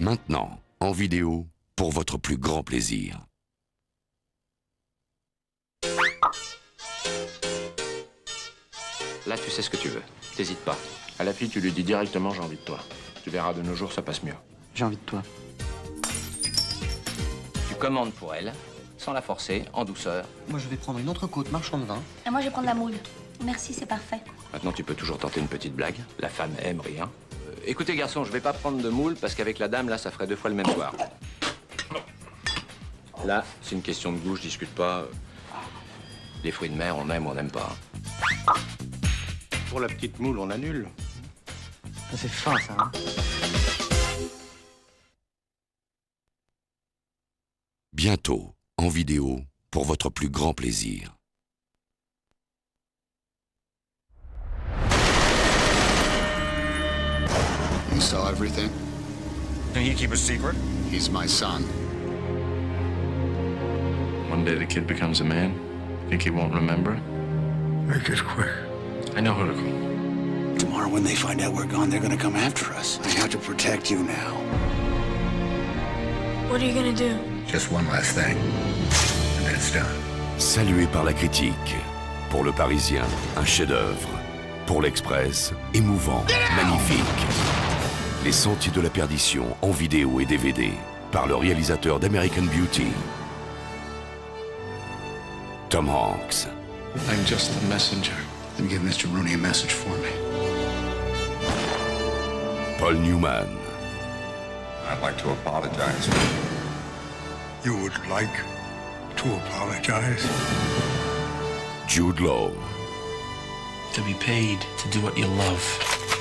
Maintenant, en vidéo, pour votre plus grand plaisir. Là, tu sais ce que tu veux. T'hésites pas. À la fille, tu lui dis directement « j'ai envie de toi ». Tu verras, de nos jours, ça passe mieux. J'ai envie de toi. Tu commandes pour elle, sans la forcer, en douceur. Moi, je vais prendre une entrecôte marchand de vin. Et moi, je vais prendre la moule. Merci, c'est parfait. Maintenant, tu peux toujours tenter une petite blague. La femme aime rire. Écoutez, garçon, je vais pas prendre de moule parce qu'avec la dame, là, ça ferait 2 fois le même soir. Là, c'est une question de goût, je discute pas. Les fruits de mer, on aime ou on n'aime pas. Pour la petite moule, on annule. Ça, c'est fin, ça, hein. Bientôt, en vidéo, pour votre plus grand plaisir. You saw everything? And you keep a secret? He's my son. One day the kid becomes a man. Think he won't remember? Make it quick. I know who to call. Tomorrow when they find out we're gone, they're gonna come after us. I have to protect you now. What are you gonna do? Just one last thing. And then it's done. Salué par la critique. Pour le Parisien, un chef-d'œuvre. Pour l'Express, émouvant, magnifique. Les Sentiers de la Perdition en vidéo et DVD. Par le réalisateur d'American Beauty. Tom Hanks. I'm just a messenger. Then give Mr. Rooney a message for me. Paul Newman. I'd like to apologize. You would like to apologize? Jude Law. To be paid to do what you love.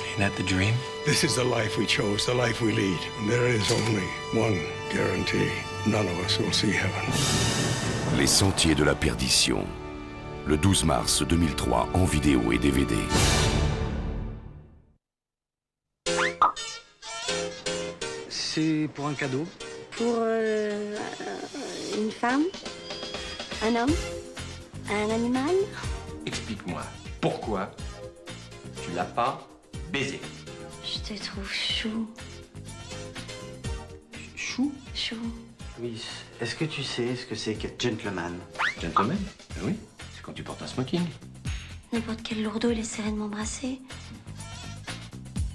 Ain't that the dream? This is the life we chose, the life we lead. And there is only one guarantee. None of us will see heaven. Les Sentiers de la Perdition. Le 12 mars 2003 en vidéo et DVD. C'est pour un cadeau. Pour une femme? Un homme? Un animal? Explique-moi, pourquoi tu l'as pas baisé? Je te trouve chou. Chou? Chou. Oui. Est-ce que tu sais ce que c'est qu'être gentleman? Gentleman? Oui, c'est quand tu portes un smoking. N'importe quel lourdeau, il essaierait de m'embrasser.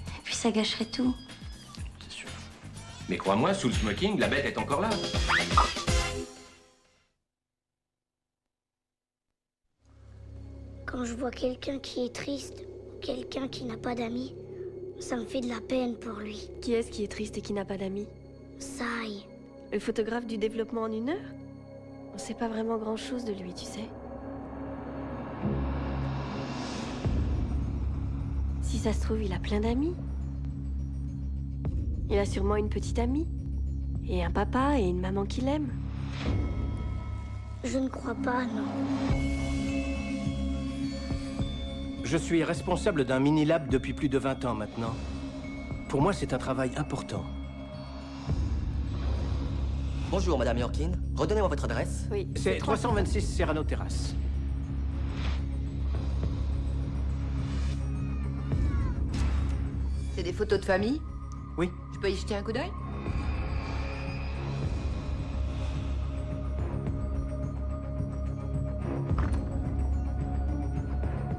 Et puis ça gâcherait tout. C'est sûr. Mais crois-moi, sous le smoking, la bête est encore là. Quand je vois quelqu'un qui est triste, ou quelqu'un qui n'a pas d'amis, ça me fait de la peine pour lui. Qui est-ce qui est triste et qui n'a pas d'amis? Sai. Le photographe du développement en 1 heure? On sait pas vraiment grand-chose de lui, tu sais. Si ça se trouve, il a plein d'amis. Il a sûrement une petite amie. Et un papa et une maman qui l'aiment. Je ne crois pas, non. Je suis responsable d'un mini-lab depuis plus de 20 ans maintenant. Pour moi, c'est un travail important. Bonjour, Madame Yorkin. Redonnez-moi votre adresse. Oui. C'est 326 Serrano Terrace. C'est des photos de famille? Oui. Je peux y jeter un coup d'œil?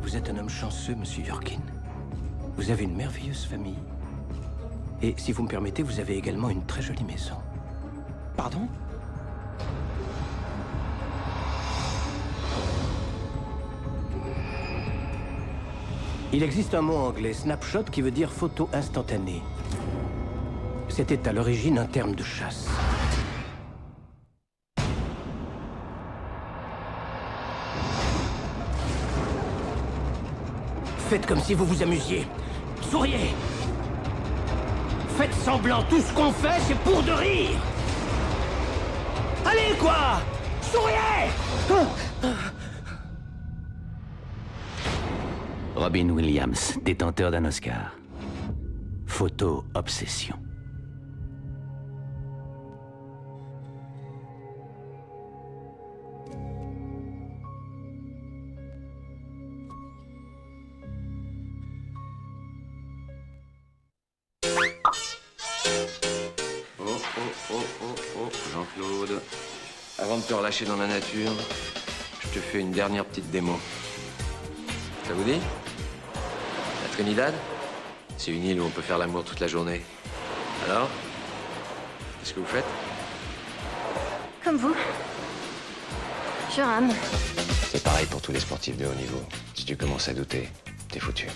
Vous êtes un homme chanceux, Monsieur Yorkin. Vous avez une merveilleuse famille. Et si vous me permettez, vous avez également une très jolie maison. Pardon? Il existe un mot anglais, snapshot, qui veut dire photo instantanée. C'était à l'origine un terme de chasse. Faites comme si vous vous amusiez. Souriez. Faites semblant. Tout ce qu'on fait, c'est pour de rire. Allez, quoi! Souriez! Robin Williams, détenteur d'un Oscar. Photo obsession. Claude, avant de te relâcher dans la nature, je te fais une dernière petite démo. Ça vous dit? La Trinidad, c'est une île où on peut faire l'amour toute la journée. Alors? Qu'est-ce que vous faites? Comme vous. Je rame. C'est pareil pour tous les sportifs de haut niveau. Si tu commences à douter, t'es foutu.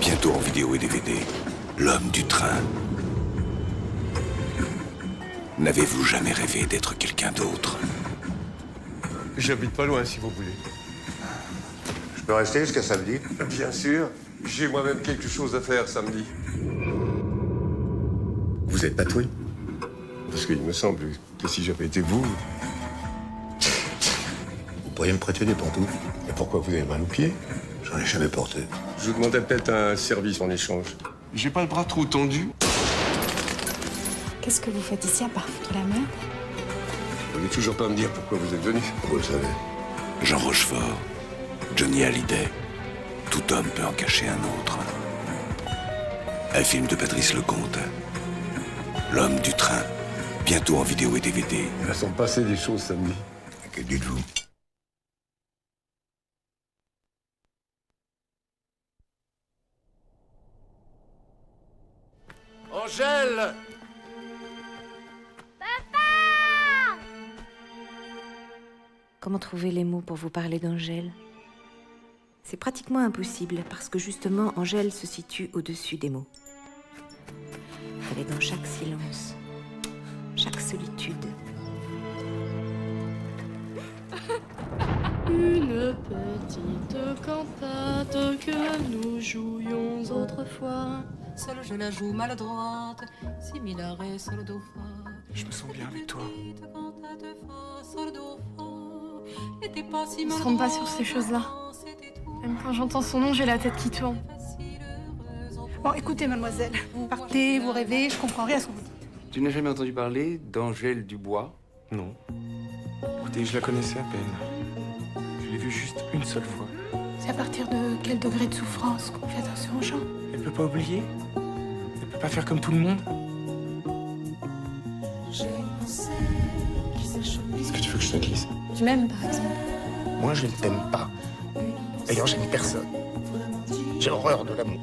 Bientôt en vidéo et DVD, L'homme du train. N'avez-vous jamais rêvé d'être quelqu'un d'autre? J'habite pas loin, si vous voulez. Je peux rester jusqu'à samedi? Bien sûr. J'ai moi-même quelque chose à faire samedi. Vous êtes tatoué? Parce qu'il me semble que si j'avais été vous... Vous pourriez me prêter des pantoufles? Et pourquoi vous avez mal aux pieds? J'en ai jamais porté. Je vous demandais peut-être un service en échange. J'ai pas le bras trop tendu. Qu'est-ce que vous faites ici à part foutre la merde? Vous voulez toujours pas me dire pourquoi vous êtes venu? Vous le savez. Jean Rochefort, Johnny Hallyday. Tout homme peut en cacher un autre. Un film de Patrice Lecomte. L'homme du train. Bientôt en vidéo et DVD. Il va s'en passer des choses samedi. Que dites-vous? Angèle! Comment trouver les mots pour vous parler d'Angèle? C'est pratiquement impossible parce que justement Angèle se situe au-dessus des mots. Elle est dans chaque silence, chaque solitude. Une petite cantate que nous jouions autrefois. Seule je la joue maladroite, si mi la ré sol do fa. Je me sens bien avec toi. Ils se rendent pas sur ces choses-là. Même quand j'entends son nom, j'ai la tête qui tourne. Bon, écoutez, mademoiselle, vous partez, vous rêvez, je comprends rien à ce que vous dites. Tu n'as jamais entendu parler d'Angèle Dubois? Non. Écoutez, je la connaissais à peine. Je l'ai vue juste une seule fois. C'est à partir de quel degré de souffrance qu'on fait attention aux gens? Elle peut pas oublier. Elle peut pas faire comme tout le monde. Est-ce que tu veux que je te dise? Tu m'aimes, par exemple? Moi, je ne t'aime pas. D'ailleurs, j'aime personne. J'ai horreur de l'amour.